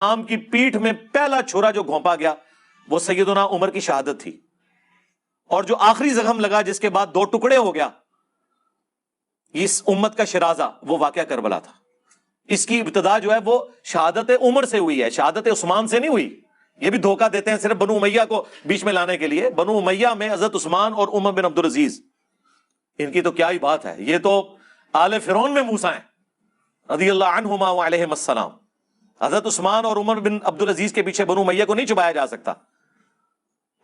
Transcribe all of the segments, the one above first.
اسلام کی پیٹھ میں پہلا چھرا جو گھونپا گیا وہ سیدنا عمر کی شہادت تھی، اور جو آخری زخم لگا جس کے بعد 2 ٹکڑے ہو گیا اس امت کا شرازہ، وہ واقعہ کربلا تھا۔ اس کی ابتدا جو ہے وہ شہادت عمر سے ہوئی ہے، شہادت عثمان سے نہیں ہوئی۔ یہ بھی دھوکہ دیتے ہیں صرف بنو امیہ کو بیچ میں لانے کے لیے۔ بنو امیہ میں حضرت عثمان اور عمر بن عبدالعزیز، ان کی تو کیا ہی بات ہے، یہ تو آل فرعون میں موسیٰ ہیں رضی اللہ عنہما وعلیہم السلام۔ حضرت عثمان اور عمر بن عبدالعزیز کے پیچھے بنو امیہ کو نہیں چھپایا جا سکتا،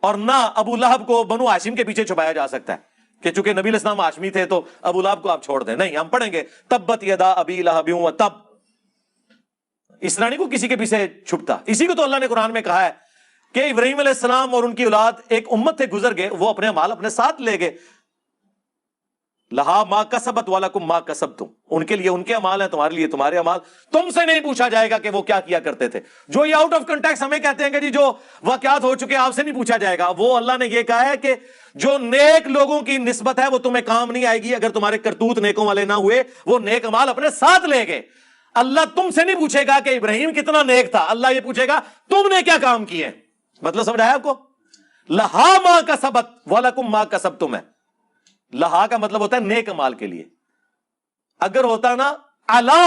اور نہ ابو لہب کو بنو ہاشم کے پیچھے چھپایا جا سکتا ہے کہ چونکہ نبی علیہ السلام ہاشمی تھے تو ابو لہب کو آپ چھوڑ دیں۔ نہیں، ہم پڑھیں گے تبت یدا ابی لہب وتب، اس طرح نہیں کو کسی کے پیچھے چھپتا۔ اسی کو تو اللہ نے قرآن میں کہا ہے کہ ابراہیم علیہ السلام اور ان کی اولاد ایک امت سے گزر گئے، وہ اپنے مال اپنے ساتھ لے گئے۔ لہا ما کسبت ولکم ما کسبتم، ان کے لیے ان کے اعمال ہیں، تمہارے لیے تمہارے اعمال۔ تم سے نہیں پوچھا جائے گا کہ وہ کیا کیا کرتے تھے۔ جو یہ آؤٹ آف کنٹیکسٹ ہمیں کہتے ہیں کہ جی جو واقعات ہو چکے آپ سے نہیں پوچھا جائے گا، وہ اللہ نے یہ کہا ہے کہ جو نیک لوگوں کی نسبت ہے وہ تمہیں کام نہیں آئے گی اگر تمہارے کرتوت نیکوں والے نہ ہوئے، وہ نیک اعمال اپنے ساتھ لے گئے۔ اللہ تم سے نہیں پوچھے گا کہ ابراہیم کتنا نیک تھا، اللہ یہ پوچھے گا تم نے کیا کام کیے۔ مطلب سمجھ آیا آپ کو؟ لہا ما کسبت ولکم ما کسبتم ہے۔ لہا کا مطلب ہوتا ہے نیک امال کے لیے۔ اگر ہوتا نا الا،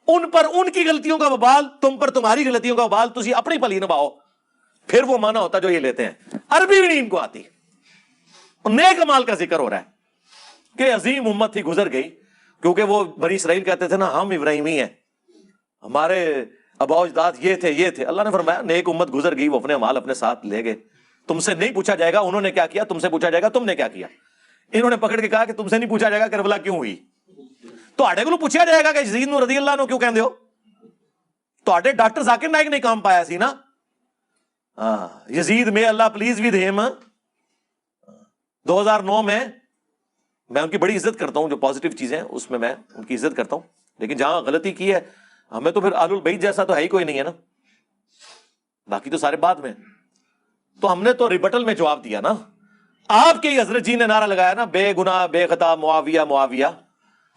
ان پر ان کی غلطیوں کا وبال، تم پر تمہاری غلطیوں کا وبال، تسی اپنی پلی نبھاؤ، پھر وہ معنی ہوتا جو یہ لیتے ہیں۔ عربی بھی نہیں ان کو آتی، نیک امال کا ذکر ہو رہا ہے کہ عظیم امت ہی گزر گئی، کیونکہ وہ بنی اسرائیل کہتے تھے نا ہم ابراہیمی ہیں، ہمارے آباء و اجداد یہ تھے یہ تھے۔ اللہ نے فرمایا نیک امت گزر گئی، وہ اپنے امال اپنے ساتھ لے گئے، تم سے نہیں پوچھا جائے گا انہوں نے کیا کیا، تم سے پوچھا جائے گا تم نے کیا کیا۔ انہوں نے پکڑ کے کہا کہ تم سے نہیں پوچھا جائے گا کربلا کیوں ہوئی، تو آڈے کو پوچھا جائے گا کہ یزید رضی اللہ عنہ کیوں کہندے ہو، تو آڈے ڈاکٹر ذاکر نائک نے کام پایا سی نا۔ یزید میں اللہ پلیز ود ہم 2009 میں ان کی بڑی عزت کرتا ہوں، جو پازیٹیو چیزیں اس میں ان کی عزت کرتا ہوں، لیکن جہاں غلطی کی ہے ہمیں تو پھر آل البیت جیسا تو ہے ہی کوئی نہیں ہے نا، باقی تو سارے بعد میں۔ تو ہم نے تو ریبٹل میں جواب دیا نا، آپ کے حضرت جی نے نعرہ لگایا نا بے گناہ بے خطا معاویہ معاویہ،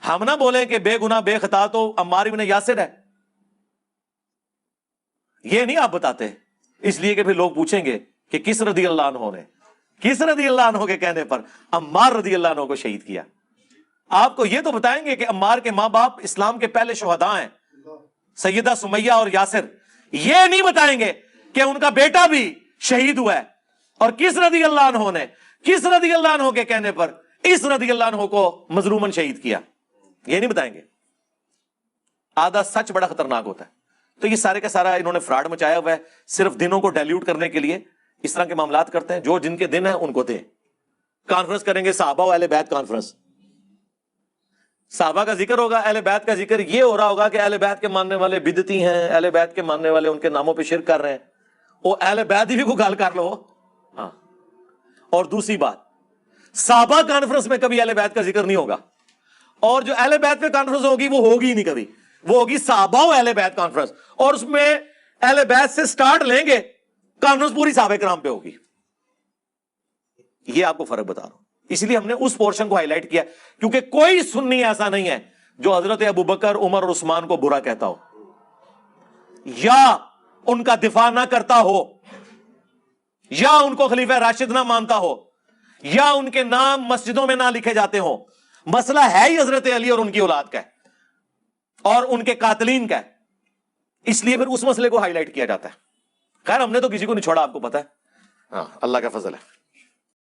ہم نہ بولیں کہ بے گناہ بے خطا تو عمار بن یاسر ہے، یہ نہیں آپ بتاتے، اس لیے کہ پھر لوگ پوچھیں گے کہ کس رضی اللہ عنہ نے، کس رضی اللہ عنہ کے کہنے پر عمار رضی اللہ عنہ کو شہید کیا۔ آپ کو یہ تو بتائیں گے کہ عمار کے ماں باپ اسلام کے پہلے شہداء ہیں، سیدہ سمیہ اور یاسر، یہ نہیں بتائیں گے کہ ان کا بیٹا بھی شہید ہوا ہے، اور کس رضی اللہ عنہ نے کس رضی اللہ عنہ کے کہنے پر اس رضی اللہ عنہ کو مظلوماً شہید کیا، یہ نہیں بتائیں گے۔ آدھا سچ بڑا خطرناک ہوتا ہے۔ تو یہ سارے کا سارا انہوں نے فراڈ مچایا ہوا ہے، صرف دنوں کو ڈائلیوٹ کرنے کے لیے اس طرح کے معاملات کرتے ہیں۔ جو جن کے دن ہیں ان کو دیں، کانفرنس کریں گے صحابہ و اہل بیت کانفرنس، صحابہ کا ذکر ہوگا، اہل بیت کا ذکر یہ ہو رہا ہوگا کہ اہل بیت کے ماننے والے بدعتی ہیں، اہل بیت کے ماننے والے ان کے ناموں پہ شرک کر رہے ہیں، وہ اہل بیت ہی بھی کو گال کر لو۔ ہاں، اور دوسری بات، صحابہ کانفرنس میں کبھی اہل بیت کا ذکر نہیں ہوگا، اور جو اہل بیت پہ کانفرنس ہوگی وہ ہوگی ہی نہیں کبھی، وہ ہوگی صحابہ و اہل بیت کانفرنس، اور اس میں اہل بیت سے سٹارٹ لیں گے، کانفرنس پوری صحابہ کرام پہ ہوگی۔ یہ آپ کو فرق بتا رہا ہوں، اس لیے ہم نے اس پورشن کو ہائی لائٹ کیا، کیونکہ کوئی سنی ایسا نہیں ہے جو حضرت ابوبکر عمر اور عثمان کو برا کہتا ہو، یا ان کا دفاع نہ کرتا ہو، یا ان کو خلیفہ راشد نہ مانتا ہو، یا ان کے نام مسجدوں میں نہ لکھے جاتے ہوں۔ مسئلہ ہے ہی حضرت علی اور ان کی اولاد کا ہے، اور ان کے قاتلین کا ہے، اس لیے پھر اس مسئلے کو ہائی لائٹ کیا جاتا ہے۔ خیر ہم نے تو کسی کو نہیں چھوڑا، آپ کو پتا ہے، ہاں اللہ کا فضل ہے۔